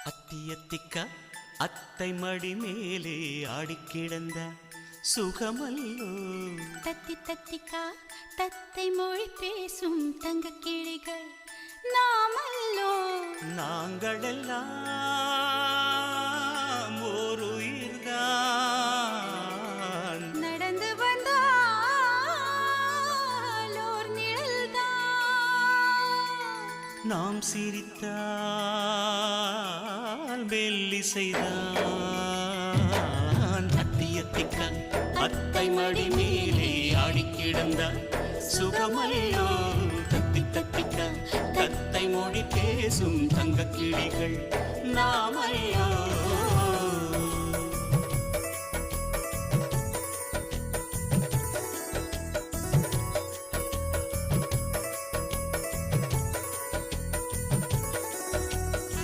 அத்தியத்திக்கா அத்தை மடி மேலே ஆடிக்கிடந்த சுகமல்லோ. தத்தி தத்திக்கா தத்தை மொழி பேசும் தங்க கிளிகள் நாமல்லோ. நாங்களெல்லாம் ஒரு உயிர்தான், நடந்து வந்தால் ஓர் நிழல்தான். நாம் சிரித்தால் மெல்லிசைதான். அத்தியத்திக்கா அத்தை மடி மேலே ஆடிக்கிடந்த சுகமல்லோ. தத்தி தத்திக்கா தத்தை மொழி பேசும் தங்க கிளிகள் நாமல்லோ.